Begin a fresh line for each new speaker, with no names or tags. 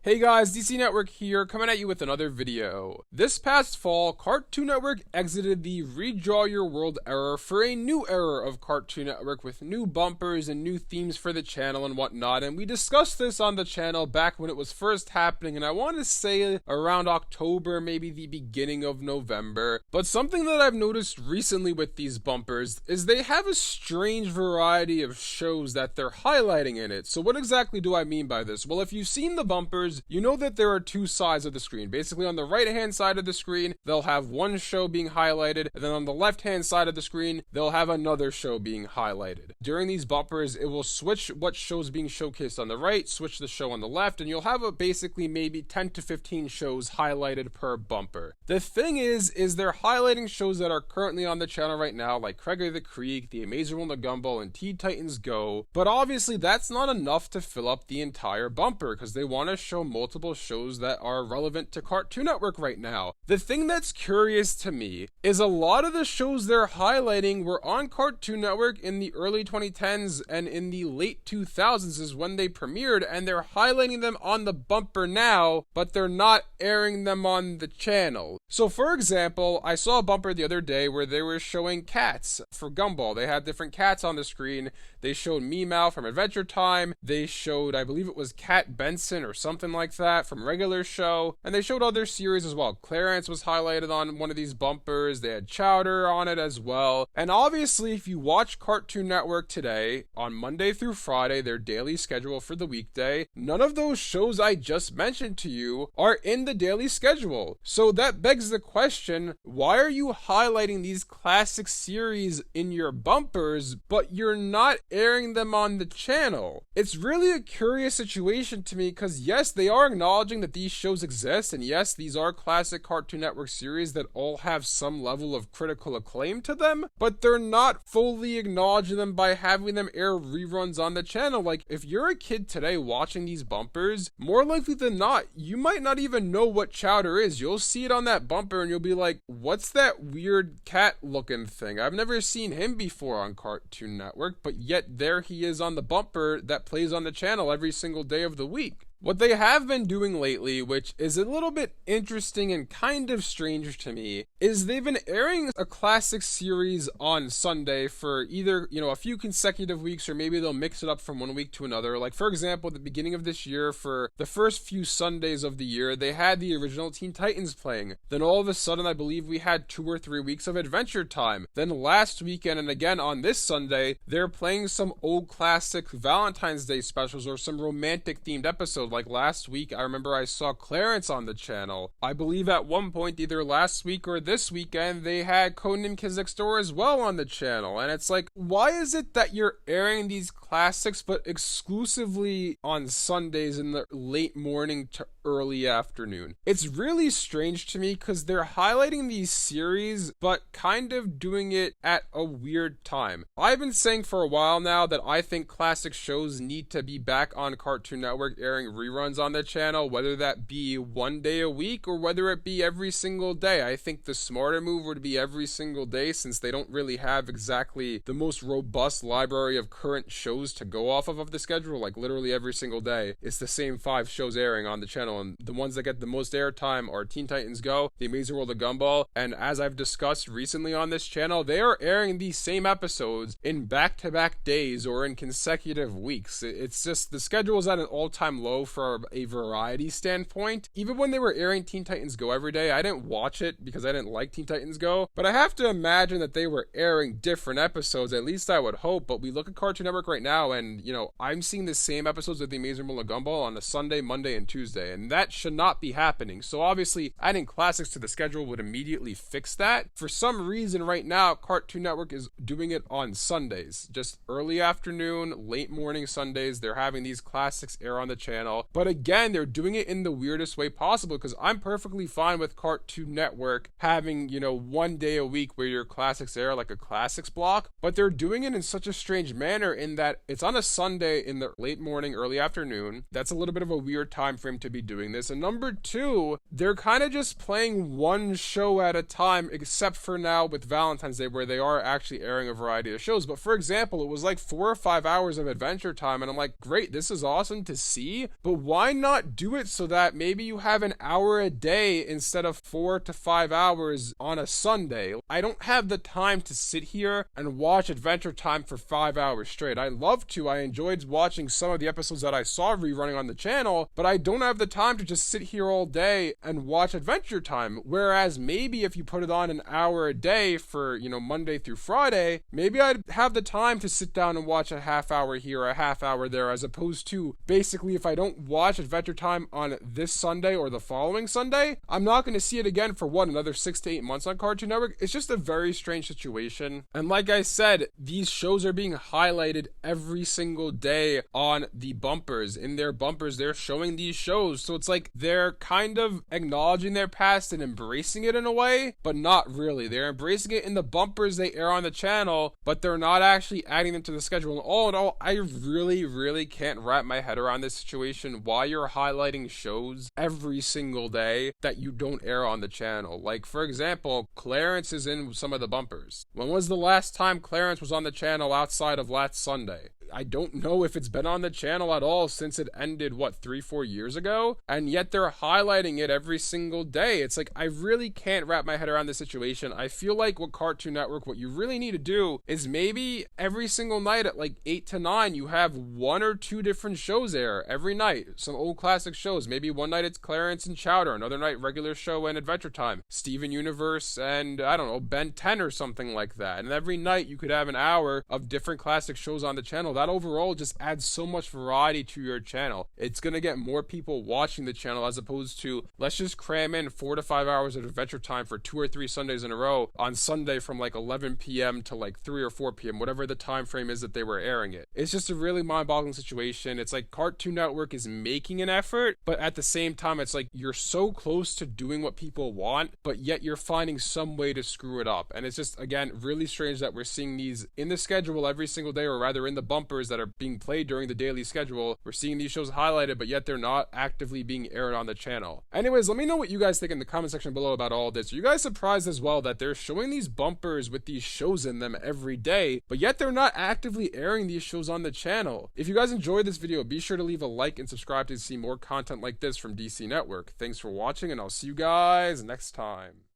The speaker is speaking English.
Hey guys, DC Network here, coming at you with another video. This past fall, Cartoon Network exited the Redraw Your World era for a new era of Cartoon Network with new bumpers and new themes for the channel and whatnot, and we discussed this on the channel back when it was first happening, and I want to say around October, maybe the beginning of November. But something that I've noticed recently with these bumpers is they have a strange variety of shows that they're highlighting in it. So what exactly do I mean by this? Well, if you've seen the bumpers, you know that there are two sides of the screen. Basically, on the right-hand side of the screen, they'll have one show being highlighted, and then on the left-hand side of the screen, they'll have another show being highlighted. During these bumpers, it will switch what show's being showcased on the right, switch the show on the left, and you'll have basically maybe 10 to 15 shows highlighted per bumper. The thing is they're highlighting shows that are currently on the channel right now, like Craig of the Creek, The Amazing World of Gumball, and Teen Titans Go, but obviously that's not enough to fill up the entire bumper, because they want to show multiple shows that are relevant to Cartoon Network right now. The thing that's curious to me is a lot of the shows they're highlighting were on Cartoon Network in the early 2010s and in the late 2000s is when they premiered, and they're highlighting them on the bumper now, but they're not airing them on the channel. So for example, I saw a bumper the other day where they were showing cats for Gumball. They had different cats on the screen. They showed Meow from Adventure Time. They showed, I believe it was Cat Benson or something like that from Regular Show. And they showed other series as well. Clarence was highlighted on one of these bumpers. They had Chowder on it as well. And obviously, if you watch Cartoon Network today, on Monday through Friday, their daily schedule for the weekday, none of those shows I just mentioned to you are in the daily schedule. So that begs the question, why are you highlighting these classic series in your bumpers, but you're not airing them on the channel? It's really a curious situation to me, because yes, they are acknowledging that these shows exist, and yes, these are classic Cartoon Network series that all have some level of critical acclaim to them, but they're not fully acknowledging them by having them air reruns on the channel. Like, if you're a kid today watching these bumpers, more likely than not, you might not even know what Chowder is. You'll see it on that bumper and you'll be like, what's that weird cat looking thing? I've never seen him before on Cartoon Network, but yet there he is on the bumper that plays on the channel every single day of the week. What they have been doing lately, which is a little bit interesting and kind of strange to me, is they've been airing a classic series on Sunday for either, a few consecutive weeks, or maybe they'll mix it up from one week to another. Like, for example, at the beginning of this year, for the first few Sundays of the year, they had the original Teen Titans playing. Then all of a sudden, I believe we had 2 or 3 weeks of Adventure Time. Then last weekend, and again on this Sunday, they're playing some old classic Valentine's Day specials or some romantic themed episodes. Like last week, I remember I saw Clarence on the channel. I believe at one point, either last week or this weekend, they had Codename Kids Next Door as well on the channel. And it's like, why is it that you're airing these classics, but exclusively on Sundays in the late morning to early afternoon? It's really strange to me, because they're highlighting these series, but kind of doing it at a weird time. I've been saying for a while now that I think classic shows need to be back on Cartoon Network airing reruns on the channel, whether that be one day a week or whether it be every single day. I think the smarter move would be every single day, since they don't really have exactly the most robust library of current shows to go off of the schedule. Like, literally every single day, it's the same 5 shows airing on the channel, and the ones that get the most airtime are Teen Titans Go, The Amazing World of Gumball, and as I've discussed recently on this channel, they are airing these same episodes in back-to-back days or in consecutive weeks. It's just, the schedule is at an all-time low for a variety standpoint. Even when they were airing Teen Titans Go every day, I didn't watch it because I didn't like Teen Titans Go, but I have to imagine that they were airing different episodes, at least I would hope. But we look at Cartoon Network right now, and I'm seeing the same episodes of The Amazing World of Gumball on a Sunday, Monday, and Tuesday, and that should not be happening. So obviously, adding classics to the schedule would immediately fix that. For some reason right now, Cartoon Network is doing it on Sundays, just early afternoon, late morning Sundays. They're having these classics air on the channel, but again, they're doing it in the weirdest way possible, because I'm perfectly fine with Cartoon Network having, one day a week where your classics air, like a classics block, but they're doing it in such a strange manner in that it's on a Sunday in the late morning, early afternoon. That's a little bit of a weird time frame to be doing this. And number 2, they're kind of just playing one show at a time, except for now with Valentine's Day, where they are actually airing a variety of shows. But for example, it was like 4 or 5 hours of Adventure Time, and I'm like, great, this is awesome to see, but why not do it so that maybe you have an hour a day instead of 4 to 5 hours on a Sunday? I don't have the time to sit here and watch Adventure Time for 5 hours straight. I love to. I enjoyed watching some of the episodes that I saw rerunning on the channel, but I don't have the time to just sit here all day and watch Adventure Time. Whereas maybe if you put it on an hour a day for, Monday through Friday, maybe I'd have the time to sit down and watch a half hour here, a half hour there, as opposed to basically if I don't watch Adventure Time on this Sunday or the following Sunday, I'm not going to see it again for another 6 to 8 months on Cartoon Network. It's just a very strange situation. And like I said, these shows are being highlighted every single day on the bumpers. In their bumpers, they're showing these shows. So it's like they're kind of acknowledging their past and embracing it in a way, but not really. They're embracing it in the bumpers they air on the channel, but they're not actually adding them to the schedule. And all in all, I really can't wrap my head around this situation. Why you're highlighting shows every single day that you don't air on the channel. Like, for example, Clarence is in some of the bumpers. When was the last time Clarence was on the channel outside of last Sunday? I don't know if it's been on the channel at all since it ended, 3-4 years ago? And yet they're highlighting it every single day. It's like, I really can't wrap my head around this situation. I feel like with Cartoon Network, what you really need to do is maybe every single night at 8 to 9, you have 1 or 2 different shows air every night. Some old classic shows. Maybe one night it's Clarence and Chowder, another night Regular Show and Adventure Time, Steven Universe and, I don't know, Ben 10 or something like that. And every night you could have an hour of different classic shows on the channel. That overall just adds so much variety to your channel. It's going to get more people watching the channel as opposed to, let's just cram in 4 to 5 hours of Adventure Time for 2 or 3 Sundays in a row on Sunday from 11 p.m. to 3 or 4 p.m., whatever the time frame is that they were airing it. It's just a really mind-boggling situation. It's like Cartoon Network is making an effort, but at the same time, it's like you're so close to doing what people want, but yet you're finding some way to screw it up. And it's just, again, really strange that we're seeing these in the schedule every single day, or rather in the bumpers that are being played during the daily schedule. We're seeing these shows highlighted, but yet they're not actively being aired on the channel. Anyways, let me know what you guys think in the comment section below about all this. Are you guys surprised as well that they're showing these bumpers with these shows in them every day, but yet they're not actively airing these shows on the channel? If you guys enjoyed this video, be sure to leave a like and subscribe to see more content like this from DC Network. Thanks for watching, and I'll see you guys next time.